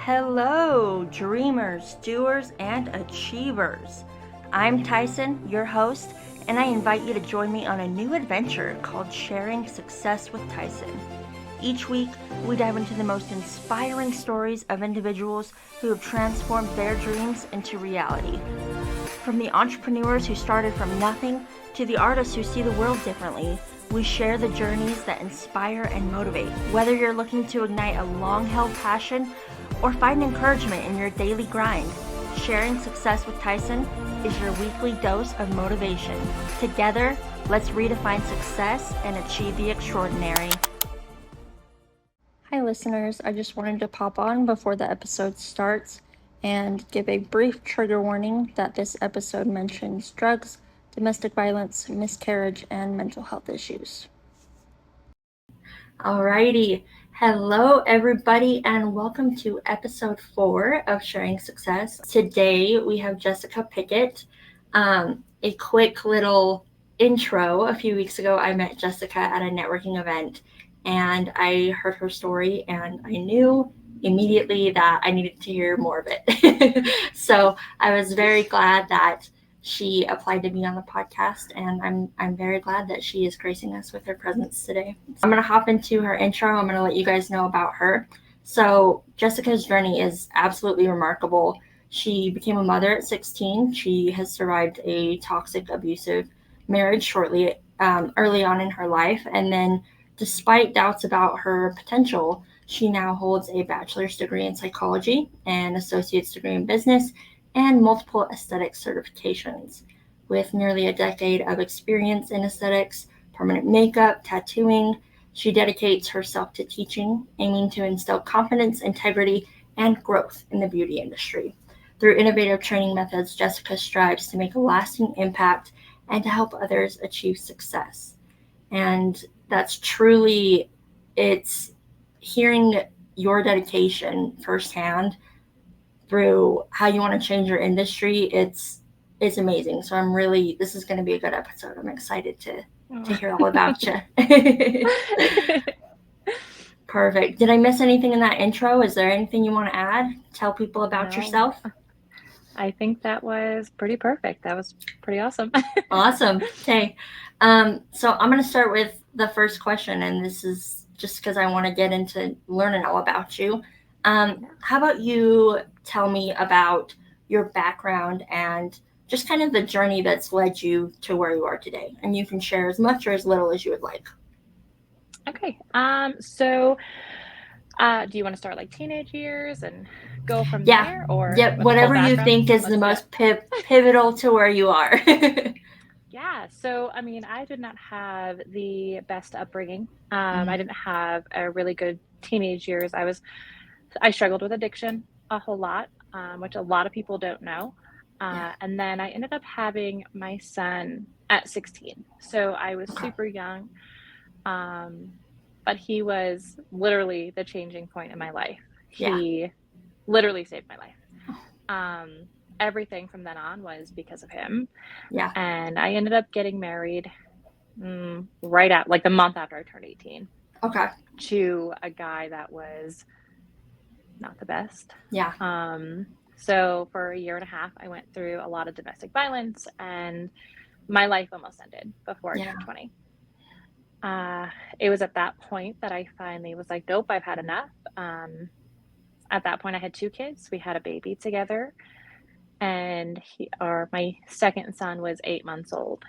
Hello, dreamers, doers, and achievers. I'm Tyson, your host, and I invite you to join me on a new adventure called Sharing Success with Tyson. Each week, we dive into the most inspiring stories of individuals who have transformed their dreams into reality. From the entrepreneurs who started from nothing to the artists who see the world differently, we share the journeys that inspire and motivate. Whether you're looking to ignite a long-held passion or find encouragement in your daily grind, Sharing Success with Tyson is your weekly dose of motivation. Together, let's redefine success and achieve the extraordinary. Hi listeners, I just wanted to pop on before the episode starts and give a brief trigger warning that this episode mentions drugs, domestic violence, miscarriage, and mental health issues. Alrighty. Hello, everybody, and welcome to episode 4 of Sharing Success. Today, we have Jessica Pickett. A quick little intro. A few weeks ago, I met Jessica at a networking event, and I heard her story, and I knew immediately that I needed to hear more of it. So I was very glad that she applied to be on the podcast, and I'm very glad that she is gracing us with her presence today. I'm going to hop into her intro. I'm going to let you guys know about her. So Jessica's journey is absolutely remarkable. She became a mother at 16. She has survived a toxic, abusive marriage early on in her life, and then despite doubts about her potential, she now holds a bachelor's degree in psychology, an associate's degree in business, and multiple aesthetic certifications. With nearly a decade of experience in aesthetics, permanent makeup, tattooing, she dedicates herself to teaching, aiming to instill confidence, integrity, and growth in the beauty industry. Through innovative training methods, Jessica strives to make a lasting impact and to help others achieve success. And that's truly, it's hearing your dedication firsthand through how you want to change your industry. It's amazing. So this is going to be a good episode. I'm excited to hear all about you. Perfect. Did I miss anything in that intro? Is there anything you want to add? Tell people about yourself? I think that was pretty perfect. That was pretty awesome. Awesome. Okay. So I'm going to start with the first question, and this is just because I want to get into learning all about you. How about you tell me about your background and just kind of the journey that's led you to where you are today? And you can share as much or as little as you would like. Okay. Do you want to start like teenage years and go from there, or Yep, with the full whatever you background? think is the most pivotal to where you are. Yeah. So, I mean, I did not have the best upbringing. I didn't have a really good teenage years. I struggled with addiction a whole lot, which a lot of people don't know. And then I ended up having my son at 16. So I was super young. But he was literally the changing point in my life. He literally saved my life. Everything from then on was because of him. Yeah. And I ended up getting married right at like the month after I turned 18. Okay. To a guy that was not the best. Yeah. So for a year and a half, I went through a lot of domestic violence, and my life almost ended before I turned 20. It was at that point that I finally was like, nope, I've had enough. At that point, I had 2 kids. We had a baby together, and my second son was 8 months old.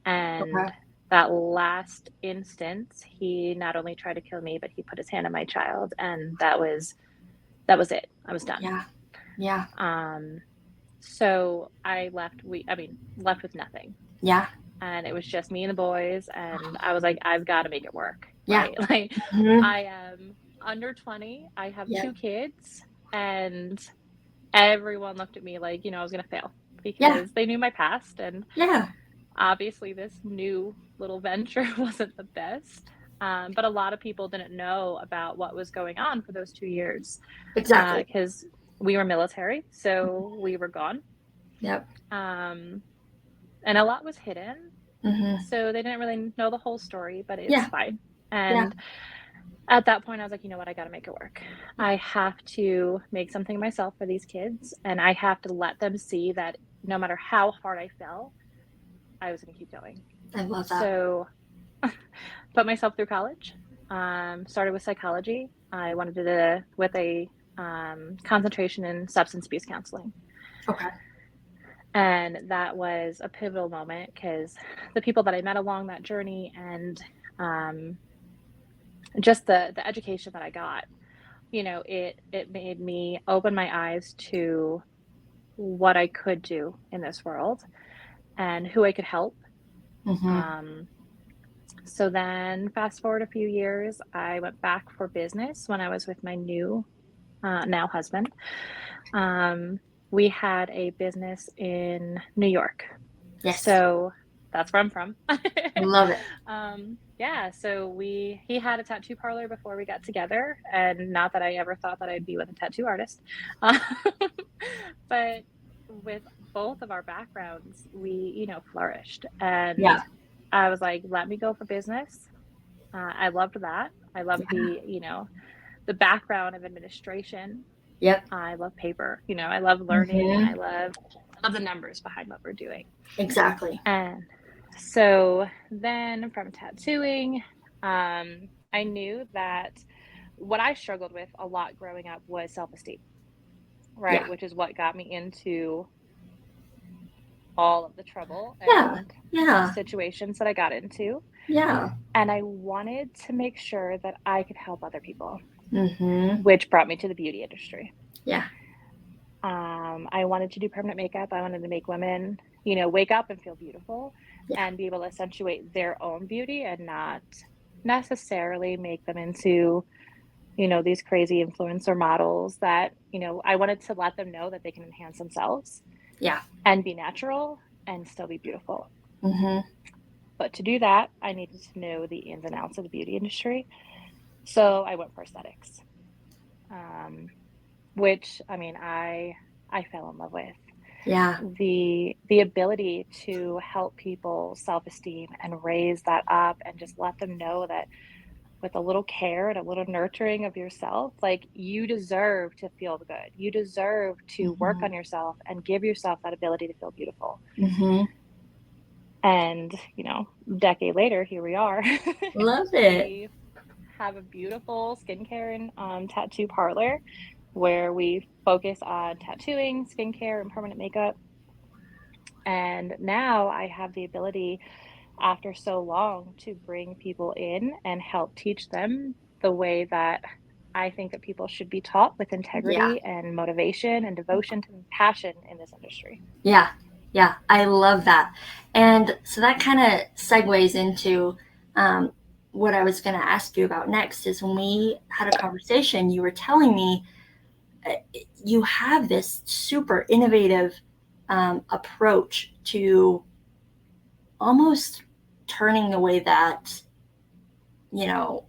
And that last instance, he not only tried to kill me, but he put his hand on my child, and that was it. I was done. Yeah. So I left with nothing. Yeah. And it was just me and the boys, and I was like, I've got to make it work. Yeah. Right? Like, I am under 20. I have 2 kids, and everyone looked at me like, I was going to fail because they knew my past. And obviously this new little venture wasn't the best. But a lot of people didn't know about what was going on for those 2 years. Exactly. Because we were military, so we were gone. Yep. And a lot was hidden. So they didn't really know the whole story, but it's fine. And at that point, I was like, you know what? I got to make it work. I have to make something of myself for these kids, and I have to let them see that no matter how hard I fell, I was going to keep going. I love that. So, put myself through college. Started with psychology. I wanted to with a concentration in substance abuse counseling. Okay. And that was a pivotal moment because the people that I met along that journey and just the education that I got, it made me open my eyes to what I could do in this world and who I could help. Mm-hmm. So then, fast forward a few years, I went back for business when I was with my new now husband. We had a business in New York. Yes. So that's where I'm from. Love it. Yeah, so he had a tattoo parlor before we got together, and not that I ever thought that I'd be with a tattoo artist. But with both of our backgrounds, we, flourished. And Yeah. I was like, let me go for business. I loved that. I loved the background of administration. Yep. I love paper. I love learning, and Mm-hmm. I love the numbers behind what we're doing. Exactly. And so then from tattooing, I knew that what I struggled with a lot growing up was self-esteem, right? Yeah. Which is what got me into all of the trouble Yeah. and Yeah. situations that I got into. Yeah. And I wanted to make sure that I could help other people, Mm-hmm. which brought me to the beauty industry. Yeah. I wanted to do permanent makeup. I wanted to make women, wake up and feel beautiful Yeah. and be able to accentuate their own beauty and not necessarily make them into, these crazy influencer models that, I wanted to let them know that they can enhance themselves Yeah. and be natural and still be beautiful. Mm-hmm. But to do that, I needed to know the ins and outs of the beauty industry. So I went for aesthetics, which I fell in love with. Yeah. The ability to help people self-esteem and raise that up and just let them know that with a little care and a little nurturing of yourself, like you deserve to feel good. You deserve to work Mm-hmm. on yourself and give yourself that ability to feel beautiful. Mm-hmm. And, decade later, here we are. Love it. We have a beautiful skincare and tattoo parlor where we focus on tattooing, skincare, and permanent makeup. And now I have the ability, after so long, to bring people in and help teach them the way that I think that people should be taught with Yeah. integrity and motivation and devotion to passion in this industry. Yeah. Yeah. I love that. And so that kind of segues into um, what I was going to ask you about next is when we had a conversation, you were telling me uh, you have this super innovative approach to almost turning the way that, you know,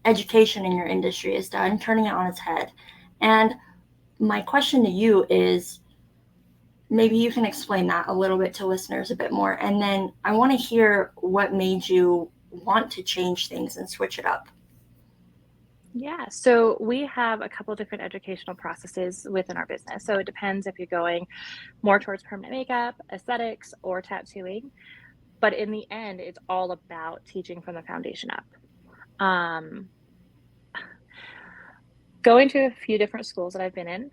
education in your industry is done, turning it on its head. And my question to you is maybe you can explain that a little bit to listeners a bit more. And then I want to hear what made you want to change things and switch it up. Yeah, so we have a couple different educational processes within our business. So it depends if you're going more towards permanent makeup, aesthetics, or tattooing. But in the end, it's all about teaching from the foundation up. Um, Going to a few different schools that I've been in,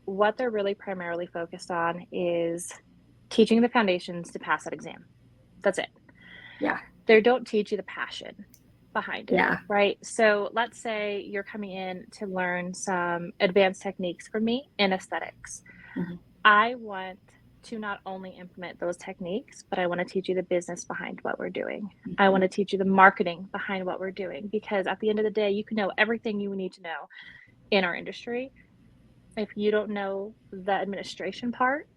what they're really primarily focused on is teaching the foundations to pass that exam. That's it. Yeah. They don't teach you the passion behind it, Yeah. right? So let's say you're coming in to learn some advanced techniques from me in aesthetics. Mm-hmm. I want to not only implement those techniques, but I want to teach you the business behind what we're doing. I want to teach you the marketing behind what we're doing, because at the end of the day, you can know everything you need to know in our industry. If you don't know the administration part,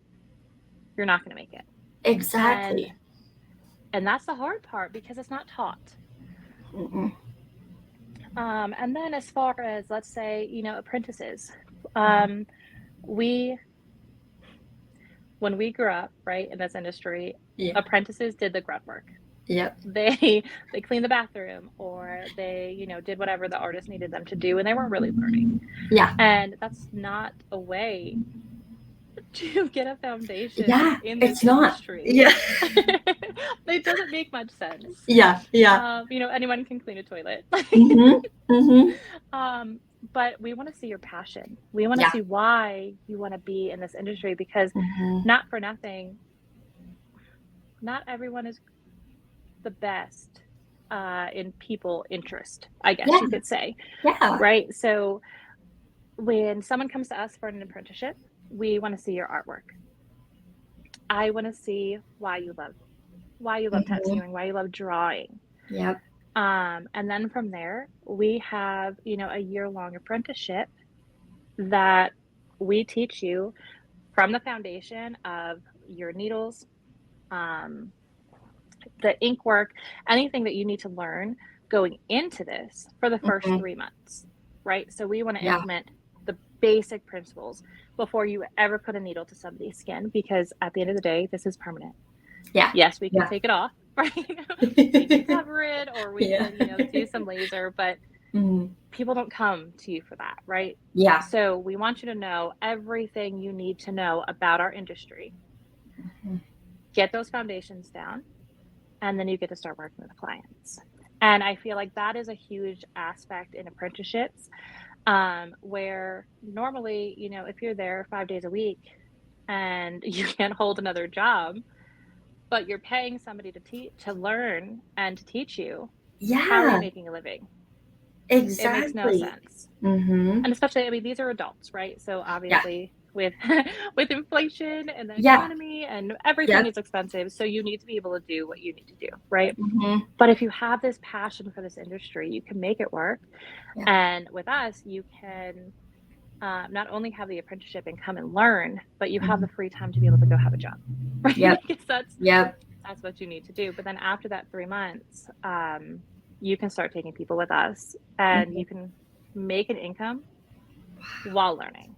you're not going to make it. And Exactly. that's the hard part because it's not taught. Mm-mm. And then as far as, let's say, apprentices, um, we when we grew up, right, in this industry, Yeah. apprentices did the grunt work. Yep. They cleaned the bathroom, or they, did whatever the artist needed them to do, and they weren't really learning. Yeah. And that's not a way to get a foundation Yeah. in this It's not. industry. Yeah. It doesn't make much sense. Yeah. Yeah. Anyone can clean a toilet. Mhm. Mhm. But we want to see your passion. We want to Yeah. see why you want to be in this industry, because Mhm. not for nothing, not everyone is the best in people interest, I guess Yeah. you could say, Yeah. right? So when someone comes to us for an apprenticeship, we want to see your artwork. I want to see why you love Mhm. tattooing, why you love drawing. Yep. And then from there, we have, a year-long apprenticeship that we teach you from the foundation of your needles, um, the ink work, anything that you need to learn going into this for the first Mhm. 3 months, right? So we want to Yeah. implement the basic principles before you ever put a needle to somebody's skin, because at the end of the day, this is permanent. Yeah. Yes, we can Yeah. take it off, right? We can cover it, or we Yeah. can, do some laser, but Mhm. people don't come to you for that, right? Yeah. So we want you to know everything you need to know about our industry, Mhm. get those foundations down, and then you get to start working with clients. And I feel like that is a huge aspect in apprenticeships, where normally, if you're there 5 days a week and you can't hold another job, but you're paying somebody to learn and to teach you, how are you Yeah. making a living? It makes no Exactly. sense. Mhm. And especially, I mean, these are adults, right? So Yeah. obviously with with inflation and the Yeah. economy and everything Yep. is expensive, so you need to be able to do what you need to do, right? Mhm. But if you have this passion for this industry, you can make it work. Yeah. And with us, you can not only have the apprenticeship and come and learn, but you have the Mhm. free time to be able to go have a job, right? Yep. Because Yep. that's what you need to do. But then after that 3 months, you can start taking people with us, and Mhm. you can make an income while learning.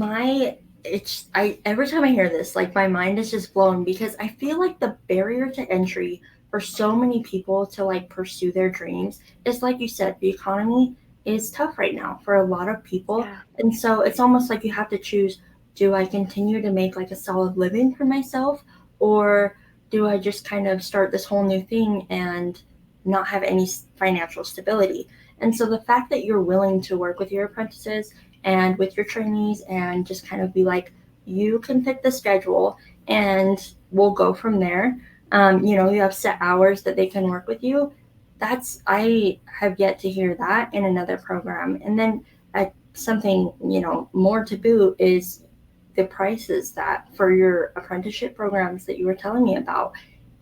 I every time I hear this, like my mind is just blown because I feel like the barrier to entry for so many people to like pursue their dreams is like you said, the economy is tough right now for a lot of people. Yeah. And so it's almost like you have to choose, do I continue to make like a solid living for myself, or do I just kind of start this whole new thing and not have any financial stability? And so the fact that you're willing to work with your apprentices and with your trainees and just kind of be like, you can pick the schedule and we'll go from there. You have set hours that they can work with you. I have yet to hear that in another program. And then something, more to boot is the prices that for your apprenticeship programs that you were telling me about.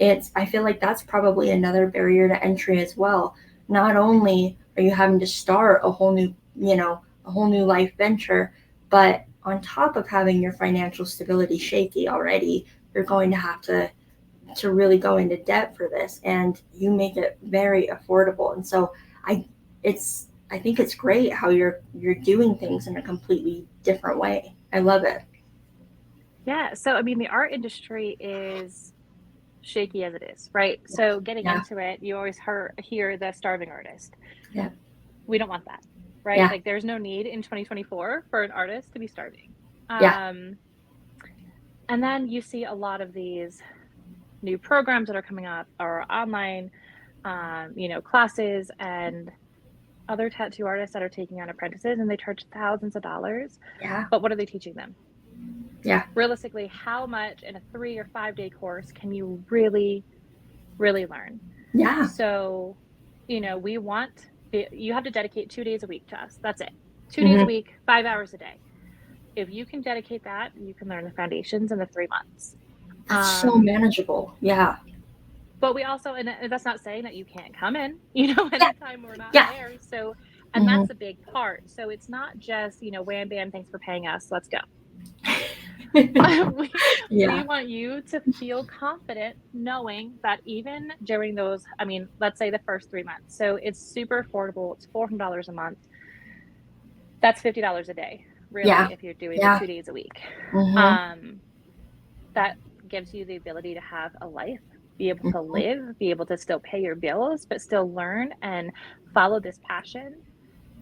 I feel like that's probably another barrier to entry as well. Not only are you having to start a whole new life venture, but on top of having your financial stability shaky already, you're going to have to really go into debt for this, and you make it very affordable. And so I think it's great how you're doing things in a completely different way. I love it. Yeah. So, I mean, the art industry is shaky as it is, right? Yeah. So, getting Yeah. into it, you always hear the starving artist. Yeah. We don't want that, right? Yeah. Like, there's no need in 2024 for an artist to be starving. Yeah. Um, and then you see a lot of these new programs that are coming up, or online, classes, and other tattoo artists that are taking on apprentices, and they charge thousands of dollars. Yeah. But what are they teaching them? Yeah. Realistically, how much in a 3 or 5 day course can you really, really learn? Yeah. So, you have to dedicate 2 days a week to us. That's it. 2 days a Hmm. week, 5 hours a day. If you can dedicate that, you can learn the foundations in the 3 months. That's so Um, manageable. Yeah. but we also, and that's not saying that you can't come in, Yeah. anytime we're not Yeah. there. So, and Hmm. that's a big part. So it's not just, wham bam, thanks for paying us, let's go. we Yeah. want you to feel confident knowing that even during those, I mean, let's say the first 3 months. So it's super affordable. It's $400 a month. That's $50 a day, Yeah. really, if you're doing the Yeah. 2 days a week. Hmm. Um, that gives you the ability to have a life. be able to live, be able to still pay your bills, but still learn and follow this passion,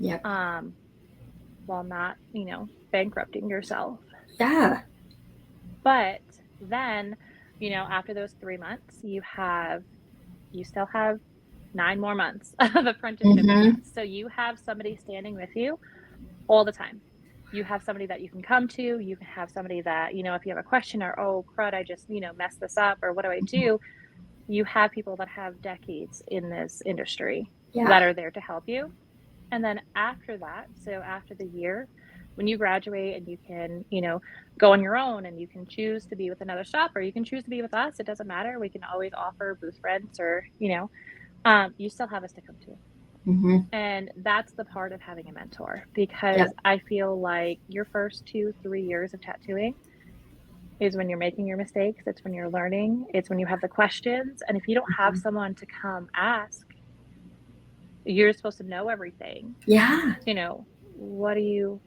Yep. while not, bankrupting yourself. Yeah. But then, after those 3 months, you still have 9 more months of apprenticeship with Mm-hmm. us. So you have somebody standing with you all the time. You have somebody that you can come to. You can have somebody that, if you have a question or, oh, crud, I just, messed this up or what do I do? You have people that have decades in this industry Yeah. that are there to help you. And then after that, so after the year, when you graduate and you can, go on your own and you can choose to be with another shop or you can choose to be with us, it doesn't matter. We can always offer booth rents or, you still have us to come to. Mm-hmm. And that's the part of having a mentor Yep. because I feel like your first 2, 3 years of tattooing is when you're making your mistakes. It's when you're learning. It's when you have the questions. And if you don't have someone to come ask, you're supposed to know everything. Yeah. What do you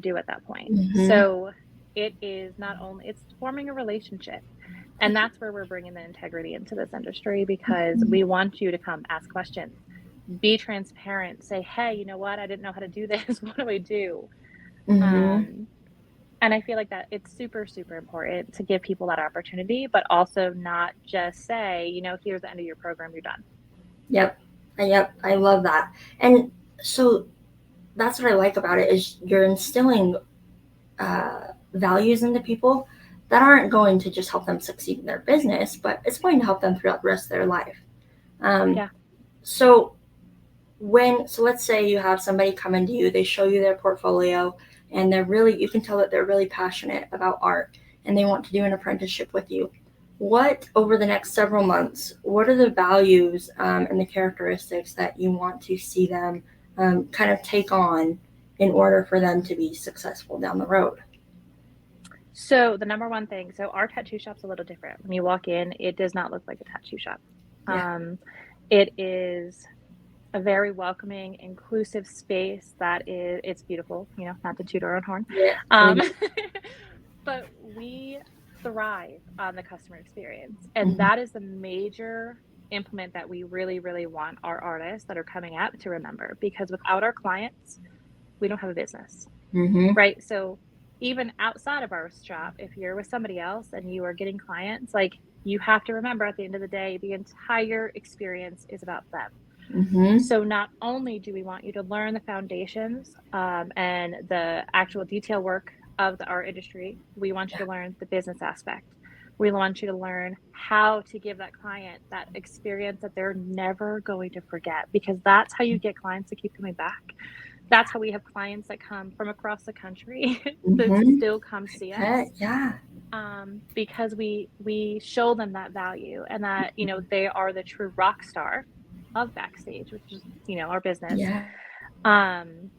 do at that point? Mm-hmm. So it is not only it's forming a relationship. And that's where we're bringing the integrity into this industry because we want you to come ask questions, be transparent, say, hey, you know what? I didn't know how to do this. What do I do? Mm-hmm. Um, and I feel like that it's super, super important to give people that opportunity, but also not just say, here's the end of your program, you're done. Yep. Yep. I love that. And so that's what I like about it is you're instilling values into people that aren't going to just help them succeed in their business, but it's going to help them throughout the rest of their life. Um, Yeah. so so let's say you have somebody come into you, they show you their portfolio, and you can tell that they're really passionate about art, and they want to do an apprenticeship with you. What over the next several months? What are the values and the characteristics that you want to see them kind of take on in order for them to be successful down the road? So the number one thing, so our tattoo shop's a little different. When you walk in, it does not look like a tattoo shop. Yeah. It is a very welcoming, inclusive space it's beautiful, not to toot our own horn. Yeah. Um, but we thrive on the customer experience. And Mm-hmm. that is the major implement that we really, really want our artists that are coming up to remember because without our clients, we don't have a business. Mm-hmm. Right? So even outside of our shop, if you're with somebody else and you are getting clients, like you have to remember at the end of the day, the entire experience is about them. Mm-hmm. So not only do we want you to learn the foundations and the actual detail work of our industry, we want you to learn the business aspect. We want you to learn how to give that client that experience that they're never going to forget because that's how you get clients to keep coming back. That's how we have clients that come from across the country that Mm-hmm. still come see Heck, us yeah. because we show them that value and that they are the true rock star of backstage, which is our business. Yeah. Um,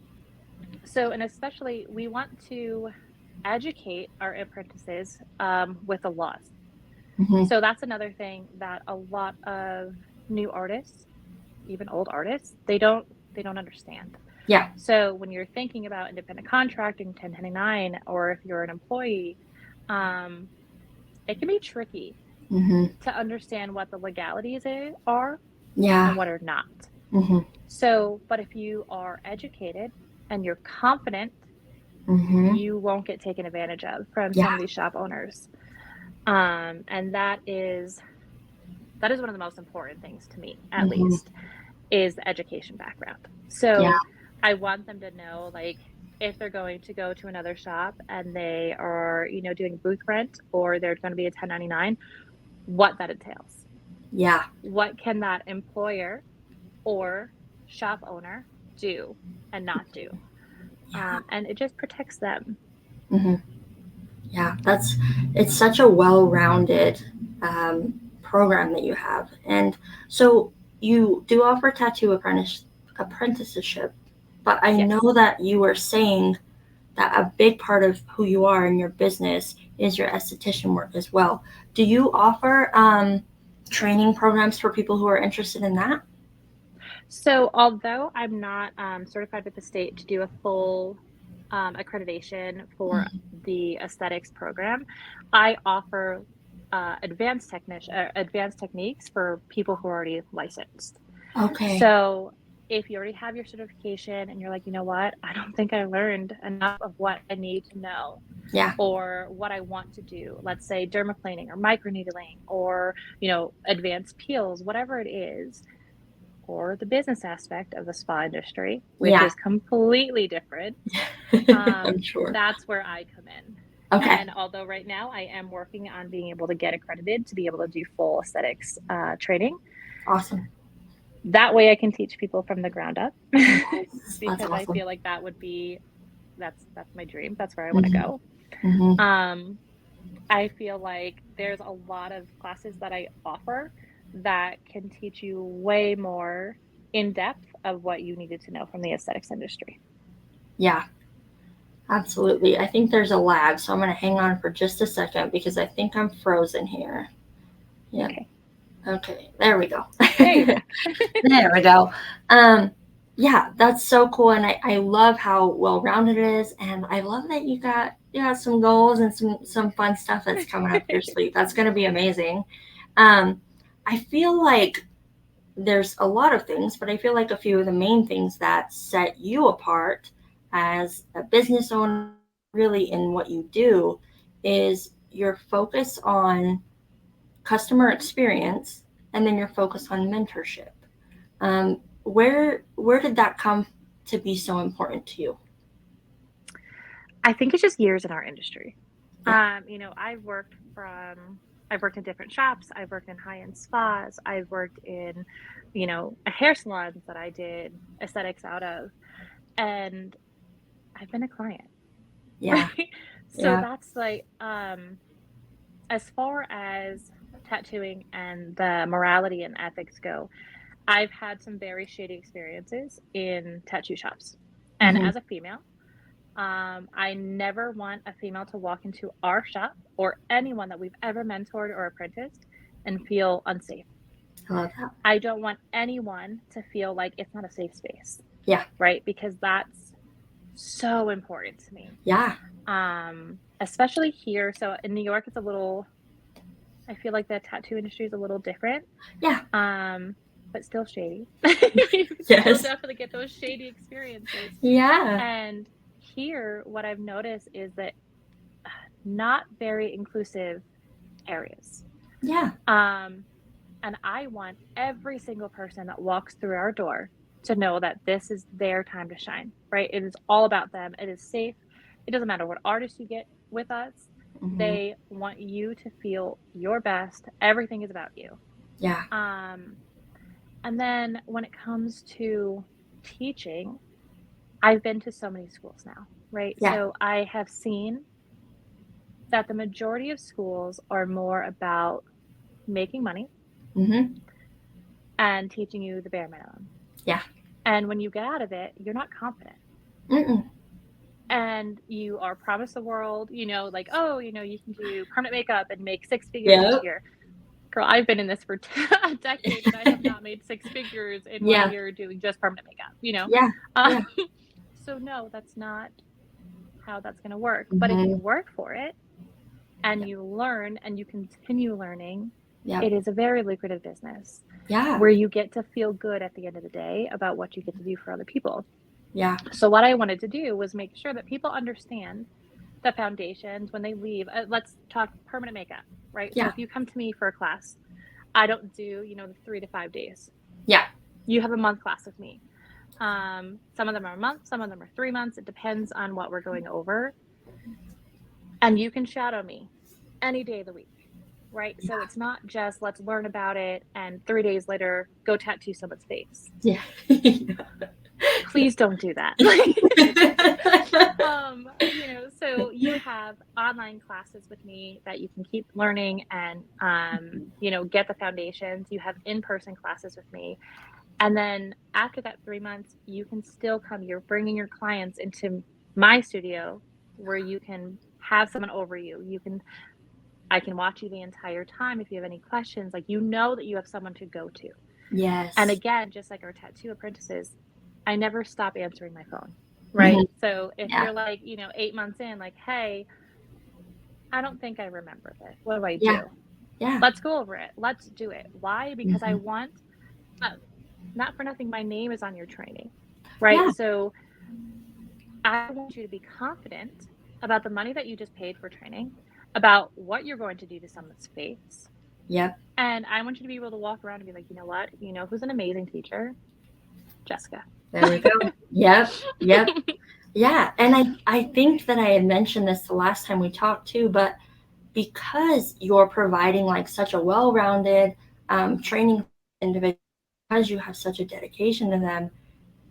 so and especially we want to educate our apprentices with the laws. Mm-hmm. So that's another thing that a lot of new artists, even old artists, they don't understand. Yeah. So when you're thinking about independent contracting, 1099, or if you're an employee, um, it can be tricky Mm-hmm. to understand what the legalities are and Yeah. what are not. Mm-hmm. So, but if you are educated and you're confident, Mm-hmm. you won't get taken advantage of from Yeah. some of these shop owners. And that is one of the most important things to me, at Mm-hmm. least, is the education background. Yeah. So I want them to know, like, if they're going to go to another shop and they are, doing booth rent or they're going to be a 1099, what that entails. Yeah. What can that employer or shop owner do and not do? Yeah. And it just protects them. Mm-hmm. Yeah. It's such a well-rounded program that you have, and so you do offer apprenticeship, but I Yes. know that you were saying that a big part of who you are in your business is your esthetician work as well. Do you offer training programs for people who are interested in that? So, although I'm not certified with the state to do a full accreditation for the aesthetics program, I offer advanced techniques for people who are already licensed. Okay. So if you already have your certification and you're like, you know what, I don't think I learned enough of what I need to know Yeah. or what I want to do, let's say dermaplaning or microneedling or, advanced peels, whatever it is, or the business aspect of the spa industry, which Yeah. is completely different, I'm sure. that's where I come in. Okay. And although right now I am working on being able to get accredited to be able to do full aesthetics training, Awesome. that way I can teach people from the ground up Yes, that's because I awesome. feel like that would be that's my dream. That's where I want to Mhm. go. Mhm. I feel like there's a lot of classes that I offer that can teach you way more in depth of what you needed to know from the aesthetics industry. Yeah, absolutely. I think there's a lag, so I'm going to hang on for just a second because I think I'm frozen here. Yep. Okay. Okay, there we go. There you're back. There we go. Um, yeah, that's so cool, and I love how well rounded it is, and I love that you got some goals and some fun stuff that's coming up your sleeve. That's going to be amazing. Um, I feel like there's a lot of things, but I feel like a few of the main things that set you apart as a business owner, really in what you do, is your focus on customer experience and then your focus on mentorship. Where did that come to be so important to you? I think it's just years in our industry. Yeah. I've worked in different shops. I've worked in high-end spas. I've worked in, a hair salon that I did aesthetics out of, and I've been a client, Yeah. right? So Yeah. that's like, as far as tattooing and the morality and ethics go, I've had some very shady experiences in tattoo shops. And Hmm. as a female, I never want a female to walk into our shop or anyone that we've ever mentored or apprenticed and feel unsafe. I love that. I don't want anyone to feel like it's not a safe space, Yeah. right? Because that's so important to me. Yeah. Especially here. So in New York, I feel like the tattoo industry is a little different, Yeah. but still shady. You still Yes. definitely get those shady experiences. Yeah. And here, what I've noticed is that not very inclusive areas. Yeah. Um, and I want every single person that walks through our door to know that this is their time to shine, right? It is all about them. It is safe. It doesn't matter what artist you get with us. Hmm. They want you to feel your best. Everything is about you. Yeah. Um, and then when it comes to teaching, I've been to so many schools now, right? Yeah. So I have seen that the majority of schools are more about making money Hmm. and teaching you the bare minimum. Yeah. And when you get out of it, you're not confident. Mm-mm. And you are promised the world, like, oh, you can do permanent makeup and make six figures this Yep. year. Girl, I've been in this for a decade and I have not made six figures in one Yeah. year doing just permanent makeup. Yeah. Um, Yeah. so, no, that's not how that's going to work. But if you Hmm. work for it and Yep. you learn and you continue learning, Yep. it is a very lucrative business Yeah. where you get to feel good at the end of the day about what you get to do for other people. Yeah. So, what I wanted to do was make sure that people understand the foundations when they leave. Let's talk permanent makeup, right? So, Yeah. if you come to me for a class, I don't do, the 3 to 5 days. Yeah. You have a month class with me. Some of them are a month, some of them are 3 months. It depends on what we're going over. And you can shadow me any day of the week, right? So it's not just let's learn about it and 3 days later go tattoo someone's face. Yeah. Please don't do that. So you have online classes with me that you can keep learning and, get the foundations. You have in-person classes with me. And then after that 3 months, you can still come. You're bringing your clients into my studio where you can have someone over you. I can watch you the entire time if you have any questions. Like, that you have someone to go to. And Yes. again, just like our tattoo apprentices, I never stop answering my phone, Hmm. right? So if Yeah. you're like, 8 months in, like, hey, I don't think I remember this. What do I Yeah. do? Yeah. Let's go over it. Let's do it. Why? Because I Mm-hmm. want, uh, not for nothing, my name is on your training, right? Yeah. So I want you to be confident about the money that you just paid for training, about what you're going to do to someone's face. Yep. And I want you to be able to walk around and be like, you know what? You know who's an amazing teacher? Jessica. There we go. Yep. Yep. Yeah. And I think that I had mentioned this the last time we talked too, but because you're providing like such a well-rounded training individual, because you have such a dedication to them,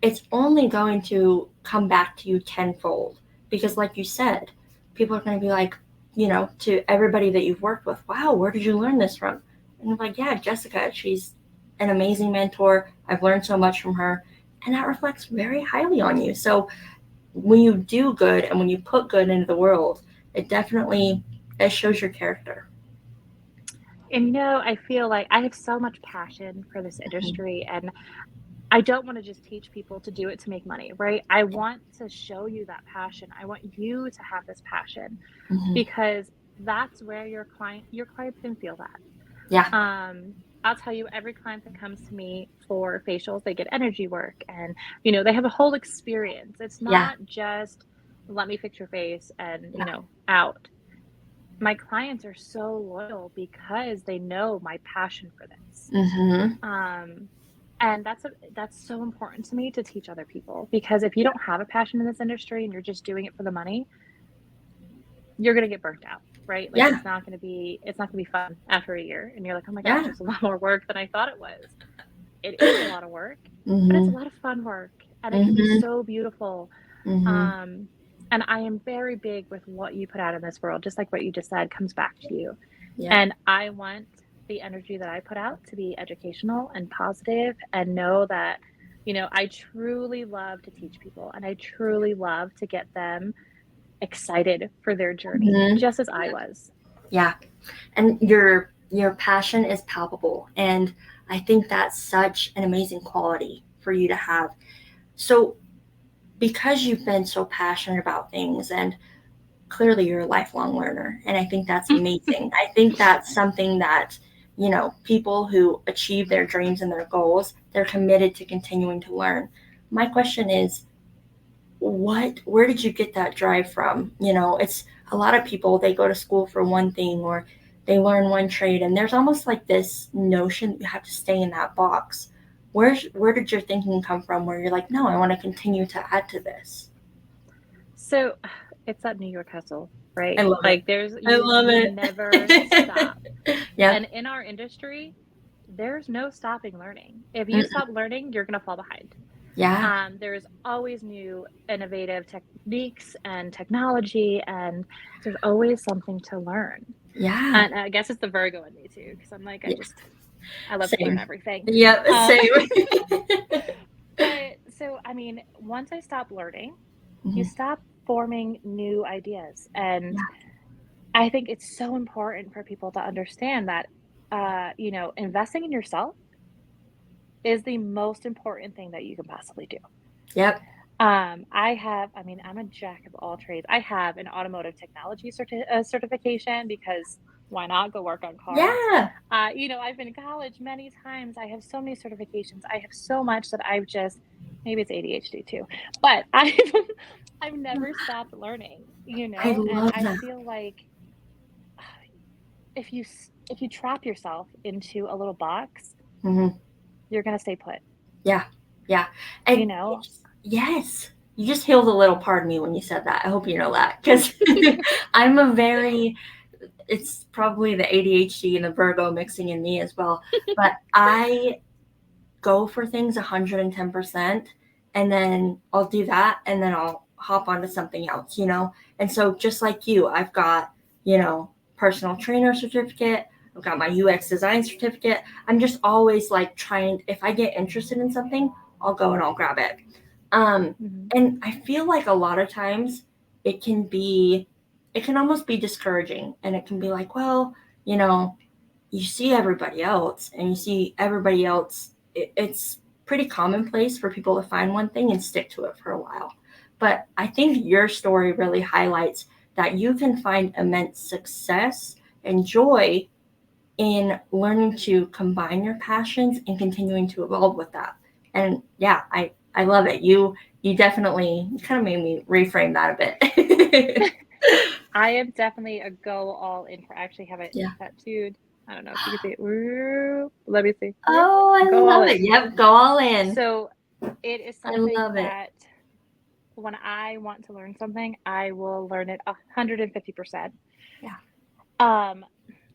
it's only going to come back to you tenfold. Because, like you said, people are going to be like, to everybody that you've worked with, wow, where did you learn this from? And you're like, yeah, Jessica, she's an amazing mentor. I've learned so much from her. And that reflects very highly on you. So, when you do good and when you put good into the world, it shows your character. And I feel like I have so much passion for this industry, and I don't want to just teach people to do it to make money, right? I want to show you that passion. I want you to have this passion Mm-hmm. because that's where your clients can feel that. Yeah. I'll tell you, every client that comes to me for facials, they get energy work and, they have a whole experience. It's Yeah. not just let me fix your face and, Yeah. out. My clients are so loyal because they know my passion for this. Mm-hmm. Um, and that's so important to me to teach other people because if you don't have a passion in this industry and you're just doing it for the money, you're gonna get burnt out, right? Like Yeah. it's not gonna be fun after a year, and you're like, oh my gosh, Yeah. it's a lot more work than I thought it was. It is a lot of work, but it's a Mm-hmm. lot of fun work, and it can be Mm-hmm. so beautiful. Mm-hmm. Um, and I am very big with what you put out in this world, just like what you just said comes back to you. Yep. And I want the energy that I put out to be educational and positive and know that, I truly love to teach people and I truly love to get them excited for their journey, Mm-hmm. just as I was. Yeah. And your passion is palpable, and I think that's such an amazing quality for you to have. So, because you've been so passionate about things, and clearly you're a lifelong learner, and I think that's amazing. I think that's something that people who achieve their dreams and their goals, they're committed to continuing to learn. My question is, where did you get that drive from? It's a lot of people, they go to school for one thing, or they learn one trade, and there's almost like this notion that you have to stay in that box. Where did your thinking come from where you're like, no, I want to continue to add to this? So it's that New York hustle, I right? love it. Like there's I you love you never it. stop. Yep. And in our industry, there's no stopping learning. If you Mm-mm. stop learning, you're gonna fall behind. Yeah. There's always new innovative techniques and technology, and there's always something to learn. Yeah. And I guess it's the Virgo in me too, because I'm like, Yeah. I love to learn Same. everything. Yep. Um, Same. but so, I mean, once I stopped learning, you Mhm. stop forming new ideas. And Yeah. I think it's so important for people to understand that, investing in yourself is the most important thing that you can possibly do. Yep. I'm a jack of all trades. I have an automotive technology certification because why not go work on cars? Yeah. I've been in college many times. I have so many certifications. I have so much that I've just, maybe it's ADHD too, but I've never stopped learning, I and love I that. feel like if you trap yourself into a little box, Hmm. you're gonna stay put, Yeah. Yeah. you And know? yes, you just healed a little part of me when you said that. I hope you know that, because I'm a very, it's probably the ADHD and the Virgo mixing in me as well. But I go for things 110%, and then I'll do that, and then I'll hop onto something else. And so, just like you, I've got, personal trainer certificate, I've got my UX design certificate. I'm just always like trying, if I get interested in something, I'll go and I'll grab it. Um, Mhm. and I feel like a lot of times it can be, it can almost be discouraging, and it can be like, well, you know, you see everybody else, and you see everybody else. It's pretty commonplace for people to find one thing and stick to it for a while. But I think your story really highlights that you can find immense success and joy in learning to combine your passions and continuing to evolve with that. And yeah, I love it. You definitely kind of made me reframe that a bit. I am definitely a go all in for. I actually have it Yeah. tattooed. I don't know if you can see it. Woo, let me see. Oh, I Go all love in. it. Yep, go all in. So it is I something love it. that when I want to learn something, I will learn it 150%. Yeah.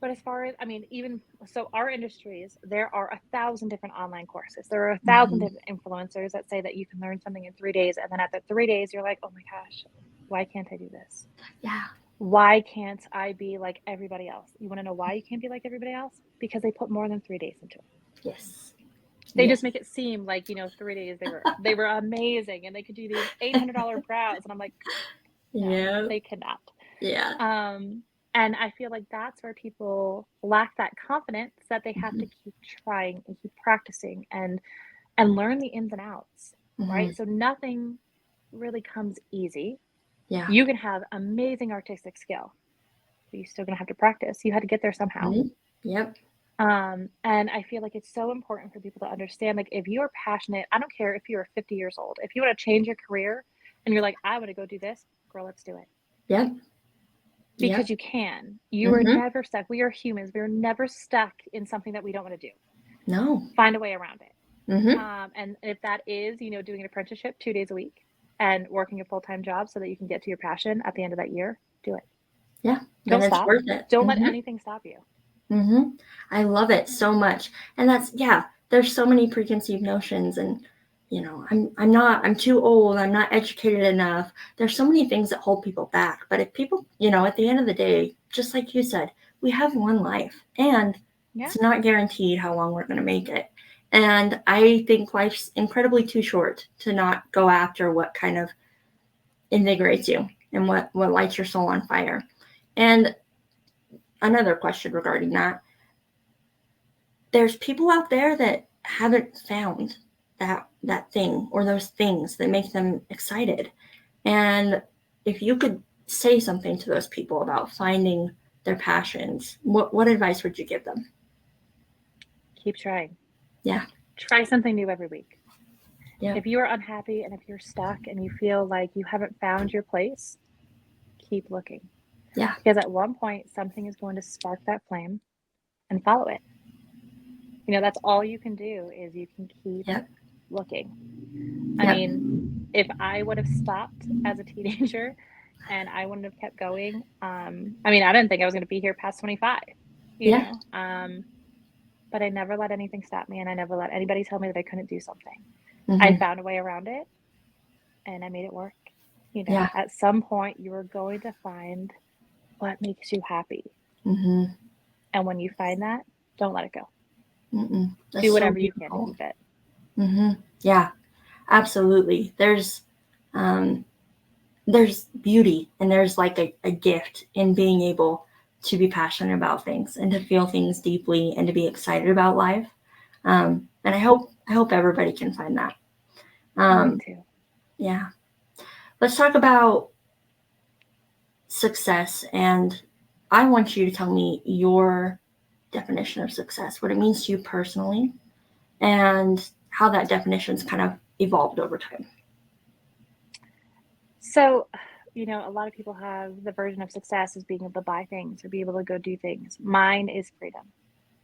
But as far as, I mean, even so, our industries, there are 1,000 different online courses. There are 1,000 Mhm. different influencers that say that you can learn something in 3 days. And then at the 3 days, you're like, oh my gosh, why can't I do this? Yeah. Why can't I be like everybody else? You want to know why you can't be like everybody else? Because they put more than 3 days into it. Yes. They Yes. just make it seem like, 3 days they were amazing and they could do these $800 brows. And I'm like, no, Yeah. they cannot. Yeah. And I feel like that's where people lack that confidence that they have to Mhm. keep trying and keep practicing and learn the ins and outs, right? Mhm. So nothing really comes easy. Yeah. You can have amazing artistic skill, but you're still gonna have to practice. You had to get there somehow. Mhm. Yep. And I feel like it's so important for people to understand, like, if you're passionate, I don't care if you're 50 years old, if you want to change your career and you're like, I want to go do this, girl, let's do it. Yep. Yep. Because you can. You are Mhm. never stuck. We are humans. We are never stuck in something that we don't want to do. No. Find a way around it. Mhm. And if that is, doing an apprenticeship 2 days a week and working a full-time job so that you can get to your passion at the end of that year, do it. Yeah. Then Don't it's stop. worth it. Don't let Mhm. anything stop you. Mhm. I love it so much. And that's yeah, there's so many preconceived notions and I'm too old, I'm not educated enough. There's so many things that hold people back. But if people, at the end of the day, just like you said, we have one life and Yeah. it's not guaranteed how long we're going to make it. And I think life's incredibly too short to not go after what kind of invigorates you and what lights your soul on fire. And another question regarding that, there's people out there that haven't found that thing or those things that make them excited. And if you could say something to those people about finding their passions, what advice would you give them? Keep trying. Yeah. Try something new every week. Yeah. If you are unhappy and if you're stuck and you feel like you haven't found your place, keep looking. Yeah. Because at one point, something is going to spark that flame and follow it. That's all you can do is you can keep Yep. looking. I Yep. mean, if I would have stopped as a teenager and I wouldn't have kept going, I mean, I didn't think I was going to be here past 25, Yeah. but I never let anything stop me and I never let anybody tell me that I couldn't do something. I Mm-hmm. found a way around it and I made it work. Yeah. At some point, you are going to find what makes you happy. Mm-hmm. And when you find that, don't let it go. Mm-mm. That's Do so whatever you can to beautiful. keep it. Mm-hmm. Yeah. Absolutely. Um, there's beauty and there's like a gift in being able to be passionate about things and to feel things deeply and to be excited about life. And I hope everybody can find that. Me too. Yeah. Let's talk about success. And I want you to tell me your definition of success, what it means to you personally, and how that definition's kind of evolved over time. So, a lot of people have the version of success as being able to buy things or be able to go do things. Mine is freedom,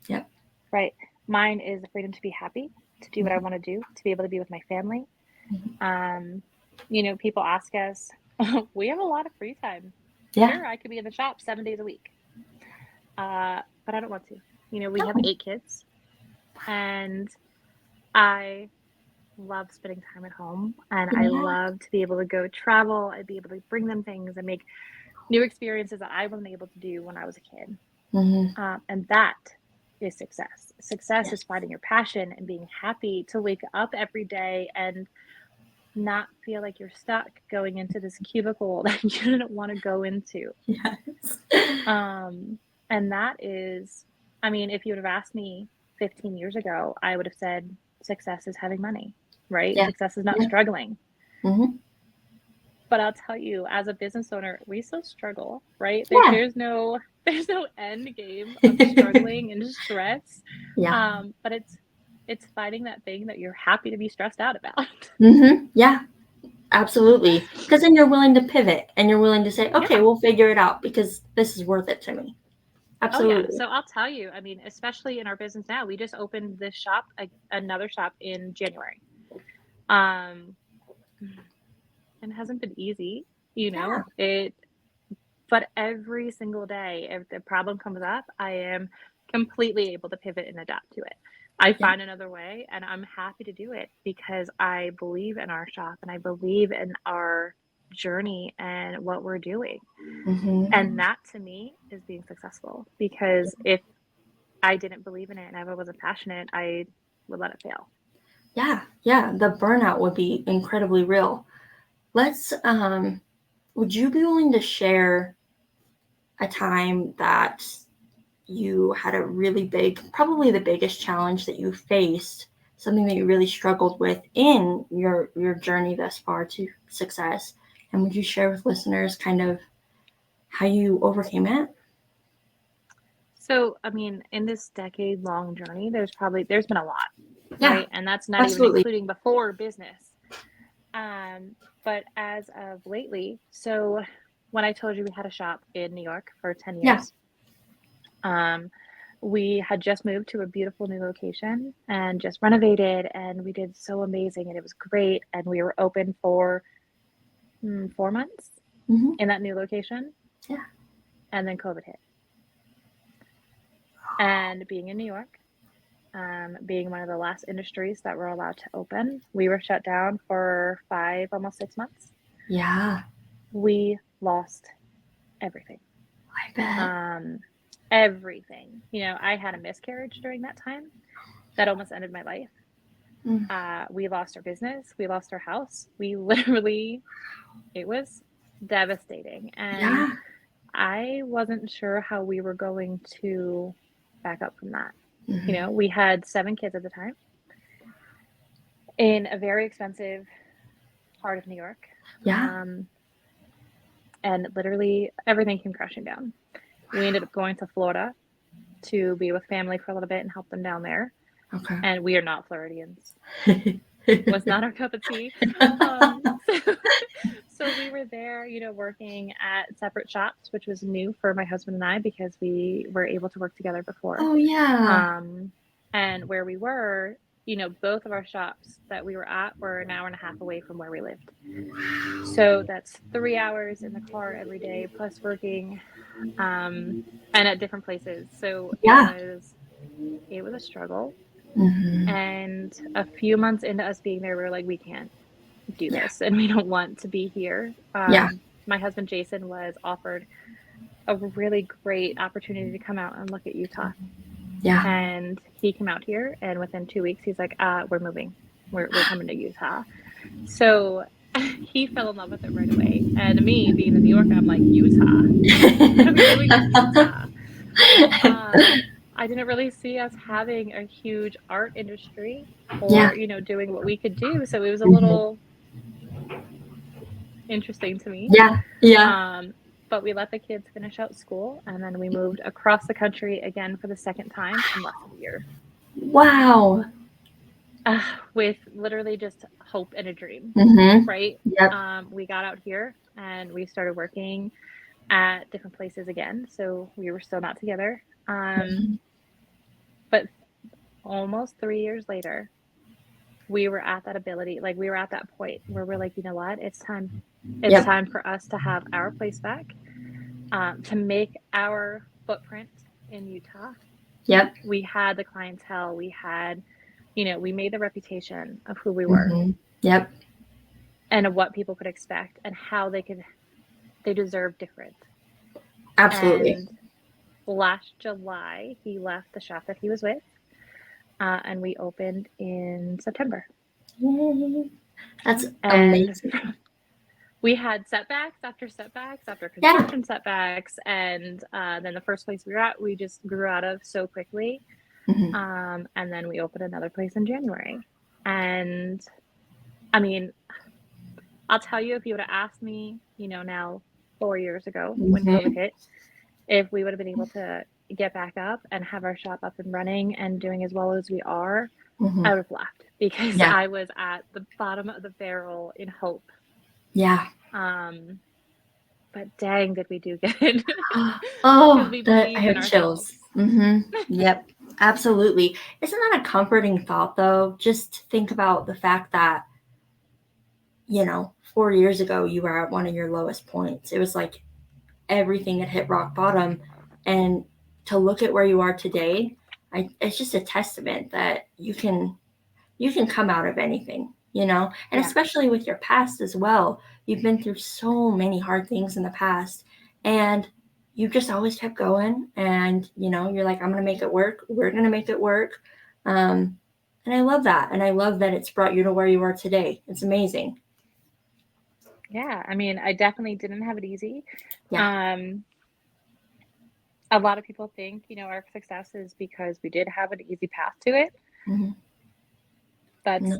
Yep. right? Mine is the freedom to be happy, to do what I Mm-hmm. want to do, to be able to be with my family. Mm-hmm. People ask us, we have a lot of free time. Yeah. Sure, I could be in the shop 7 days a week, but I don't want to. We have Oh, 8 kids, and I love spending time at home, and I yeah. love to be able to go travel. I'd be able to bring them things and make new experiences that I wasn't able to do when I was a kid. Mm-hmm. And that is success. Success Yes. is finding your passion and being happy to wake up every day and not feel like you're stuck going into this cubicle that you didn't want to go into. Yes. And that is, I mean, if you would have asked me 15 years ago, I would have said success is having money, right? Yeah. Success is not Yeah. struggling. Mm-hmm. But I'll tell you, as a business owner, we still struggle, right? Yeah. There's no end game of struggling and stress. Yeah. But it's finding that thing that you're happy to be stressed out about. Yeah. Absolutely. Because then you're willing to pivot and you're willing to say, okay, Yeah. we'll figure it out because this is worth it to me. Oh yeah. Absolutely. So I'll tell you, I mean, especially in our business now, we just opened this shop, another shop in January. Um, and it hasn't been easy, Yeah. but every single day, if the problem comes up, I am completely able to pivot and adapt to it. I Yeah. find another way and I'm happy to do it because I believe in our shop and I believe in our journey and what we're doing. And that to me is being successful because if I didn't believe in it and if I wasn't passionate, I would let it fail. Yeah. Yeah. The burnout would be incredibly real. Let's, would you be willing to share a time that you had a really big, probably the biggest challenge that you faced, something that you really struggled with in your journey thus far to success? And would you share with listeners kind of how you overcame it? So, I mean, in this decade-long journey, there's been a lot, Yeah, right? And that's not even absolutely. including before business. But as of lately, so when I told you we had a shop in New York for 10 Yeah. years, um, we had just moved to a beautiful new location and just renovated, and we did so amazing, and it was great. And we were open for 4 months Hmm. in that new location, Yeah. and then COVID hit. And being in New York, being one of the last industries that were allowed to open, we were shut down for 5, almost 6 months. Yeah. We lost everything. I bet. Everything. I had a miscarriage during that time that almost ended my life. Mm. We lost our business. We lost our house. We literally, it was devastating. And Yeah. I wasn't sure how we were going to back up from that. Hmm. We had 7 kids at the time in a very expensive part of New York. Yeah. And literally everything came crashing down. We ended up going to Florida to be with family for a little bit and help them down there. Okay. And we are not Floridians. Was not our cup of tea. So we were there, working at separate shops, which was new for my husband and I because we were able to work together before. Oh yeah. And where we were, both of our shops that we were at were an hour and a half away from where we lived. So that's 3 hours in the car every day, plus working, and at different places. So Yeah. it was a struggle. Hmm. And a few months into us being there, we were like, we can't do Yeah. this and we don't want to be here. Yeah. My husband Jason was offered a really great opportunity to come out and look at Utah. Yeah. And he came out here, and within 2 weeks, he's like, we're moving. We're coming to Utah. So he fell in love with it right away. And me, being in New York, I'm like, Utah? What are we doing in Utah? I didn't really see us having a huge art industry Yeah. or, doing what we could do. So it was a Hmm. little interesting to me. Yeah. Yeah. Um, but we let the kids finish out school, and then we moved across the country again for the second time in less than a year. Wow. With literally just hope and a dream, Hmm. right? Yep. We got out here and we started working at different places again. So we were still not together. Hmm. But almost 3 years later, we were at that ability, like we were at that point where we're like, you know what? It's time. It's Yep. time for us to have our place back, to make our footprint in Utah. Yep. We had the clientele, we made the reputation of who we were Hmm. Yep. and of what people could expect and how they deserve different. Absolutely. And last July, he left the shop that he was with, and we opened in September. Yay. That's And amazing. we had setbacks after Yeah. construction setbacks, and then the first place we were at, we just grew out of so quickly. Hmm. And then we opened another place in January. And I mean, I'll tell you, if you would have asked me, now 4 years ago when Hmm. COVID hit, if we would have been able to get back up and have our shop up and running and doing as well as we are, I would have left because Yeah. I was at the bottom of the barrel in hope. Yeah. But dang, did we do good because Oh, we that I believed in have ourselves. chills. Yep. Absolutely. Isn't that a comforting thought though? Just think about the fact that, 4 years ago you were at one of your lowest points. It was like everything had hit rock bottom, and to look at where you are today, it's just a testament that you can come out of anything, and Yeah. especially with your past as well. You've been through so many hard things in the past, and you just always kept going, and you're like, I'm going to make it work. We're going to make it work. And I love that. And I love that it's brought you to where you are today. It's amazing. Yeah. I mean, I definitely didn't have it easy. Yeah. Um, a lot of people think, our success is because we did have an easy path to it. Hmm. That's No.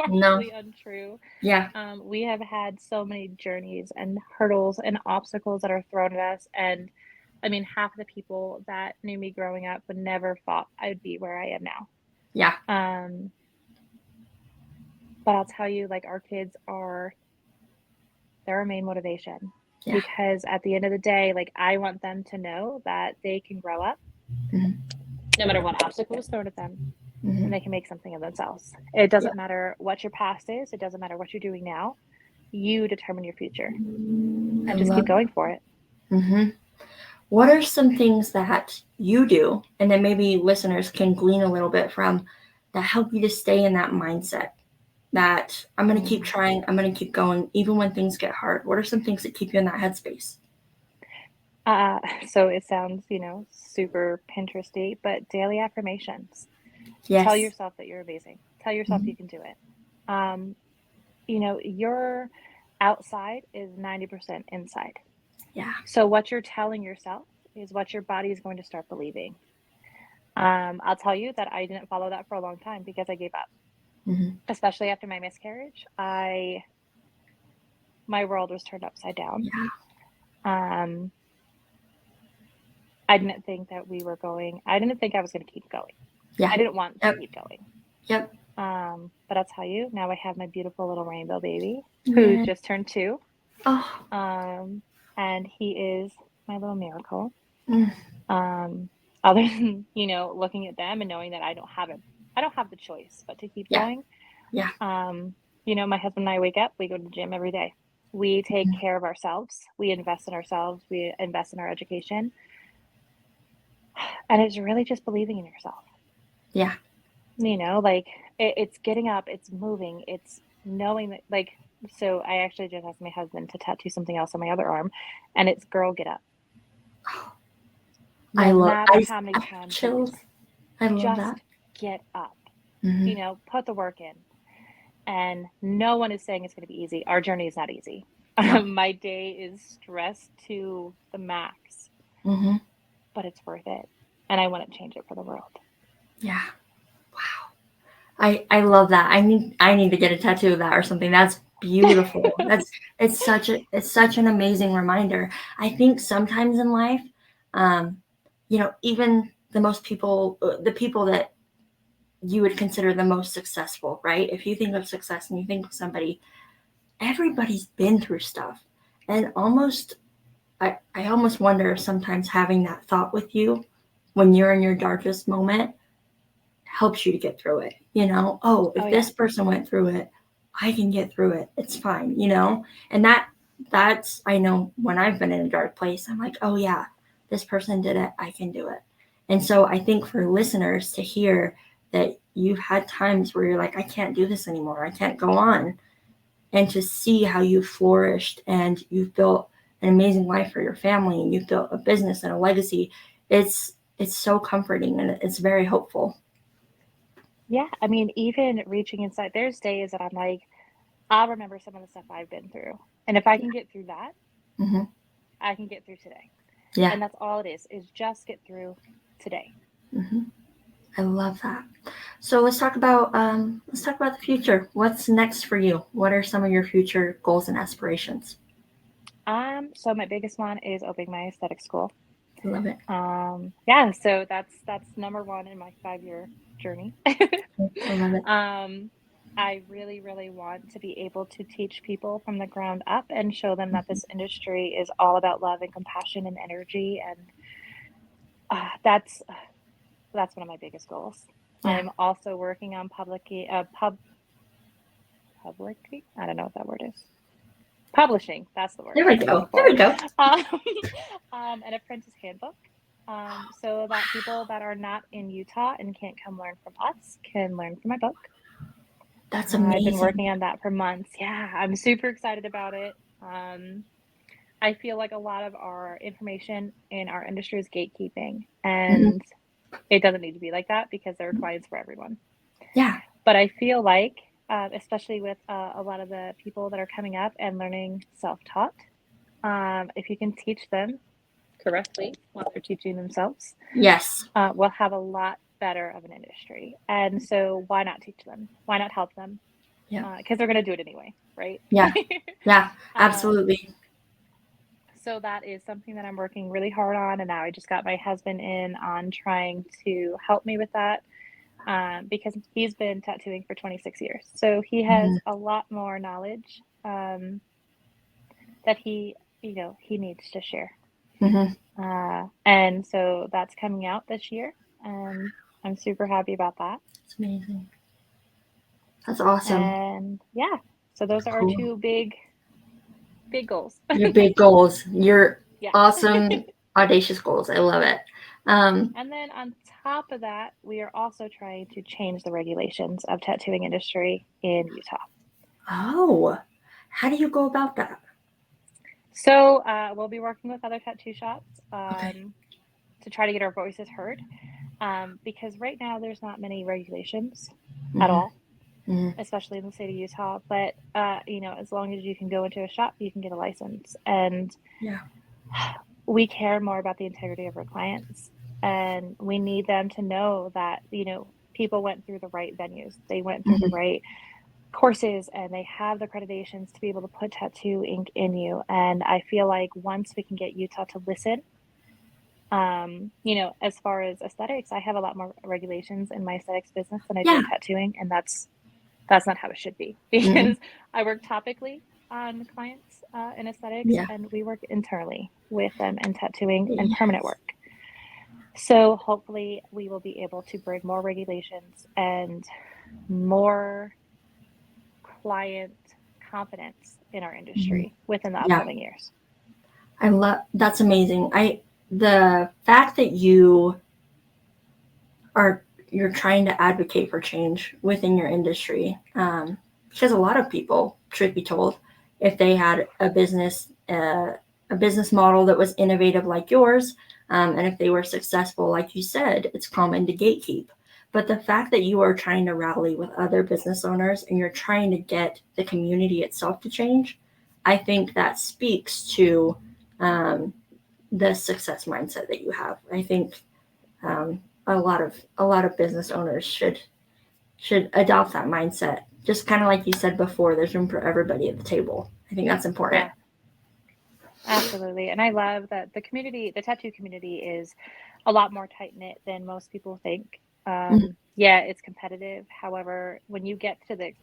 No. remarkably untrue. Yeah. We have had so many journeys and hurdles and obstacles that are thrown at us. And I mean, half of the people that knew me growing up would never thought I'd be where I am now. Yeah. Um, but I'll tell you, like, our kids are they're our main motivation Yeah. because at the end of the day, like, I want them to know that they can grow up Hmm. no matter what obstacle is thrown at them and Hmm. they can make something of themselves. It Yeah. doesn't matter what your past is, it doesn't matter what you're doing now. You determine your future I and just love keep it. going for it. Hmm. What are some things that you do, and then maybe listeners can glean a little bit from, that help you to stay in that mindset that I'm going to keep Mm. trying, I'm going to keep going, even when things get hard? What are some things that keep you in that headspace? Uh, so it sounds, super Pinteresty, but daily affirmations. Tell Yes. yourself that you're amazing. Tell yourself Hmm. you can do it. Um, your outside is 90% inside. Yeah. So what you're telling yourself is what your body is going to start believing. I'll tell you that I didn't follow that for a long time because I gave up, Hmm. especially after my miscarriage. My world was turned upside down. Yeah. Um, I didn't think that I didn't think I was going to keep going. Yeah. I didn't want to Yep. keep going. Yep. But I'll tell you, now I have my beautiful little rainbow baby who Yeah. just turned 2. Oh. Um, and he is my little miracle. Mm. Um, other than, looking at them and knowing that I don't have the choice but to keep Yeah. going. Yeah. My husband and I wake up, we go to the gym every day. We take Mm. care of ourselves. We invest in ourselves. We invest in our education. And it's really just believing in yourself. Yeah. Like it's getting up, it's moving, it's knowing that, like, so I actually just asked my husband to tattoo something else on my other arm, and it's "Girl, get up." I No love. matter how many I have times you chills. I love that. just get up, Hmm. put the work in. And no one is saying it's going to be easy. Our journey is not easy. No. My day is stressed to the max, Hmm. but it's worth it. And I wouldn't change it for the world. Yeah. Wow. I love that. I need to get a tattoo of that or something. That's beautiful. It's such an amazing reminder. I think sometimes in life, um, even the people that you would consider the most successful, right? If you think of success and you think of somebody, everybody's been through stuff, and I almost wonder if sometimes having that thought with you when you're in your darkest moment helps you to get through it. Oh, Oh, if yeah. this person went through it, I can get through it. It's fine. And that's, I know when I've been in a dark place, I'm like, oh yeah, this person did it. I can do it. And so I think for listeners to hear that you've had times where you're like, I can't do this anymore. I can't go on. And to see how you've flourished and you've built an amazing life for your family and you've built a business and a legacy, it's so comforting and it's very hopeful. Yeah. I mean, even reaching inside, there's days that I'm like, I'll remember some of the stuff I've been through. And if I can get through that, Hmm. I can get through today. Yeah. And that's all it is just get through today. Hmm. I love that. So let's talk about the future. What's next for you? What are some of your future goals and aspirations? So my biggest one is opening my aesthetic school. Love it. Yeah, so that's number one in my 5-year journey. I love it. I really, really want to be able to teach people from the ground up and show them that Mhm. this industry is all about love and compassion and energy, and that's one of my biggest goals. Yeah. I'm also working on publicly. I don't know what that word is. Publishing. That's the word There we I'm looking go. There we for. go. Um, an apprentice handbook, so that people that are not in Utah and can't come learn from us can learn from my book. That's I've been amazing. working on that for months. Yeah, I'm super excited about it. I feel like a lot of our information in our industry is gatekeeping, Mhm. and it doesn't need to be like that because there are clients for everyone. Yeah. But I feel like, especially with a lot of the people that are coming up and learning self-taught, if you can teach them correctly while they're teaching themselves, Yes. we'll have a lot better of an industry. And so, why not teach them? Why not help them? Yeah. Because they're going to do it anyway, right? Yeah. Yeah. um, Absolutely. so that is something that I'm working really hard on, and now I just got my husband in on trying to help me with that, because he's been tattooing for 26 years. So he has Mhm. a lot more knowledge, that he needs to share. Mhm. And so that's coming out this year, and I'm super happy about that. It's amazing. That's awesome. And yeah, so those are our Cool. two big goals. Your big goals. Your Yeah. awesome, audacious goals. I love it. Um, And then on top of that, we are also trying to change the regulations of tattooing industry in Utah. oh, how do you go about that? So we'll be working with other tattoo shops, Okay. to try to get our voices heard, because right now there's not many regulations at Mhm. all, Mhm. especially in the state of Utah. But as long as you can go into a shop, you can get a license, and Yeah. we care more about the integrity of our clients, and we need them to know that people went through the right venues, they went through the Mhm. right courses, and they have the accreditations to be able to put tattoo ink in you. And I feel like once we can get Utah to listen, as far as aesthetics, I have a lot more regulations in my aesthetics business than I do Yeah. in tattooing, and that's not how it should be Mhm. because I work topically on clients, in aesthetics, Yeah. and we work internally with them in tattooing and permanent Yes. work. So hopefully we will be able to bring more regulations and more client confidence in our Mhm. industry within the Yeah. upcoming years. I love. That's amazing. The fact that are you're trying to advocate for change within your industry, because a lot of people, truth be told, if they had a business model that was innovative like yours, and if they were successful like you said, it's common to gatekeep. But the fact that you are trying to rally with other business owners and you're trying to get the community itself to change, I think that speaks to um, the success mindset that you have. I think um, a lot of business owners should adopt that mindset. Just kind of like you said before, there's room for everybody at the table. I think that's important. Yeah, absolutely. And I love that the tattoo community is a lot more tight knit than most people think. Mm-hmm. Yeah, it's competitive. However, when you get to the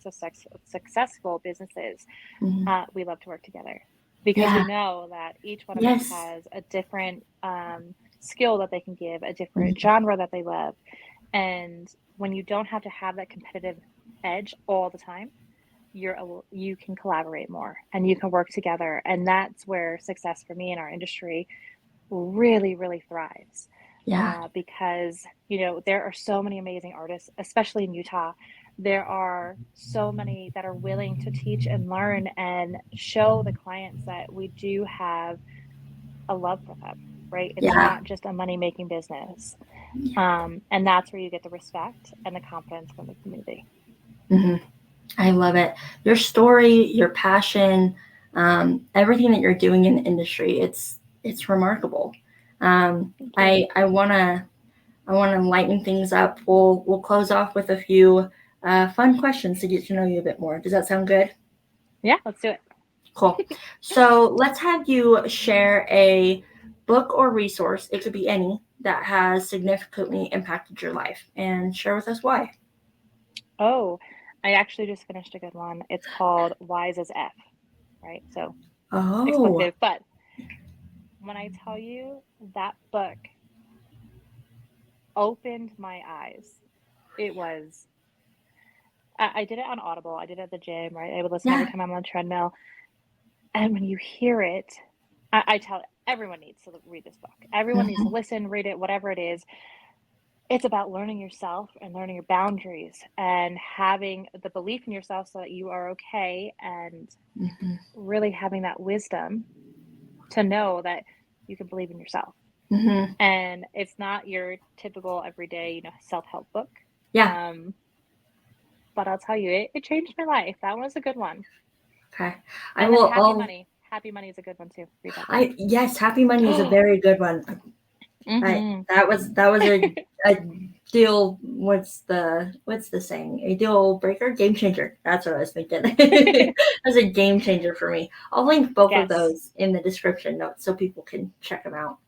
successful businesses, Mm-hmm. we love to work together because we Yeah. know that each one of us Yes. has a different, skill that they can give, a different Mm-hmm. genre that they love. And when you don't have to have that competitive edge all the time, you can collaborate more and you can work together. And that's where success for me in our industry really, really thrives. Yeah. Because, there are so many amazing artists, especially in Utah. There are so many that are willing to teach and learn and show the clients that we do have a love for them, right? It's Yeah. not just a money making business. And that's where you get the respect and the confidence from the community. Mm-hmm. I love it. Your story, your passion, everything that you're doing in the industry, it's remarkable. Thank you. I want to lighten things up. We'll close off with a few fun questions to get to know you a bit more. Does that sound good? Yeah, let's do it. Cool. So let's have you share a book or resource, it could be any, that has significantly impacted your life, and share with us why. Oh, I actually just finished a good one. It's called Wise as F, right? So Oh, explicative. But when I tell you that book opened my eyes, it was, I did it on Audible. I did it at the gym, right? I would listen every yeah. time I'm on the treadmill. And when you hear it, I tell everyone needs to read this book. Everyone needs to Hmm. listen, read it, whatever it is. It's about learning yourself and learning your boundaries and having the belief in yourself so that you are okay, and Hmm. really having that wisdom to know that you can believe in yourself. Hmm. And it's not your typical everyday, self-help book. Yeah. Um, but I'll tell you, it changed my life. That was a good one. Okay. I And then will. Happy Money. Happy Money is a good one too. Read that book. I yes, Happy Money is a very good one. Mm-hmm. That was a deal. What's the saying? A deal breaker, game changer. That's what I was thinking. That's a game changer for me. I'll link both of Yes. those in the description notes so people can check them out.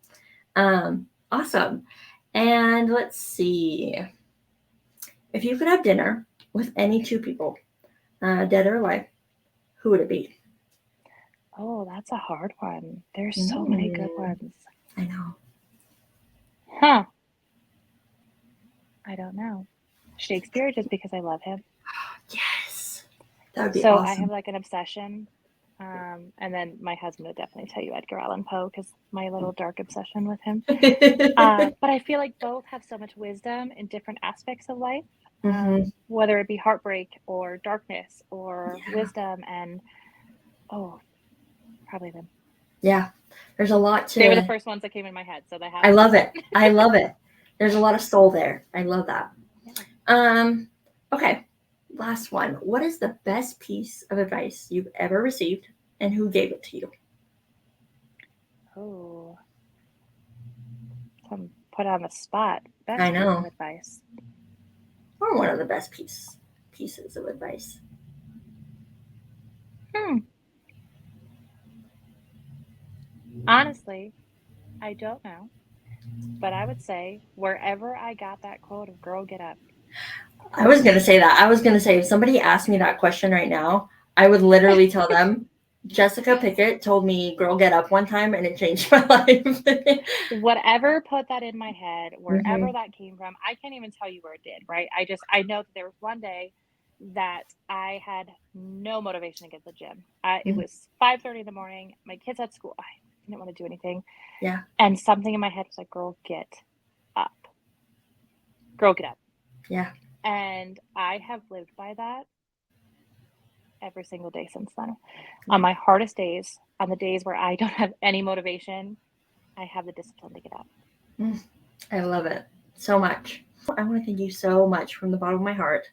Awesome. And let's see. If you could have dinner with any two people, dead or alive, who would it be? Oh, that's a hard one. There's so many good Mm, ones. I know. Huh. I don't know. Shakespeare, just because I love him. Yes, that would be So I have awesome. like an obsession. And then my husband would definitely tell you Edgar Allan Poe, because my little dark obsession with him. But I feel like both have so much wisdom in different aspects of life, Hmm. whether it be heartbreak or darkness or Yeah. wisdom. And oh, probably them. Yeah. There's a lot They were the to. first ones that came in my head, so they have I to be love them. it. I love it. There's a lot of soul there. I love that. Yeah. Um. Okay. Last one. What is the best piece of advice you've ever received, and who gave it to you? Oh, I'm put on the spot. I Best piece of know. advice. Or one of the best pieces of advice. Hmm. Honestly, I don't know, but I would say wherever I got that quote of "Girl, get up." I was gonna say that. I was gonna say if somebody asked me that question right now, I would literally tell them Jessica Pickett told me "Girl, get up" one time, and it changed my life. Whatever put that in my head, Hmm. wherever that came from, I can't even tell you where it did, right? I know that there was one day that I had no motivation to get to the gym. It was 5:30 in the morning. My kids had school. I didn't want to do anything. Yeah. And something in my head was like, "Girl, get up. Girl, get up." Yeah. And I have lived by that every single day since then. On Yeah. my hardest days, on the days where I don't have any motivation, I have the discipline to get up. I love it so much. I want to thank you so much from the bottom of my heart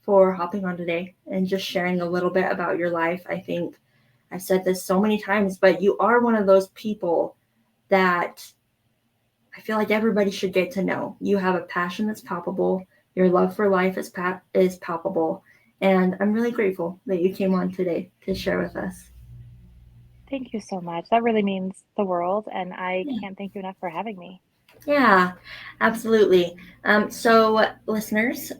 for hopping on today and just sharing a little bit about your life. I think I've said this so many times, but you are one of those people that I feel like everybody should get to know. You have a passion that's palpable. Your love for life is palpable. And I'm really grateful that you came on today to share with us. Thank you so much. That really means the world, and I Yeah. can't thank you enough for having me. Yeah, absolutely. So, listeners,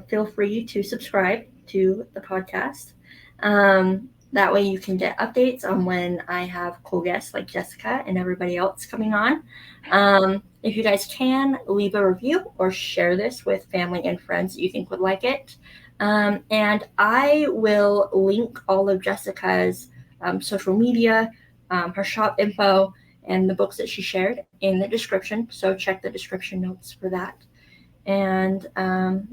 feel free to subscribe to the podcast. That way, you can get updates on when I have cool guests like Jessica and everybody else coming on. If you guys can, leave a review or share this with family and friends that you think would like it. And I will link all of Jessica's social media, her shop info, and the books that she shared in the description. So check the description notes for that. And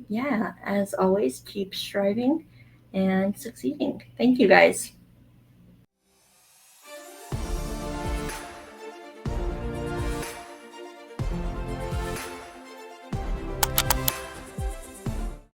yeah, as always, keep striving and succeeding. Thank you guys.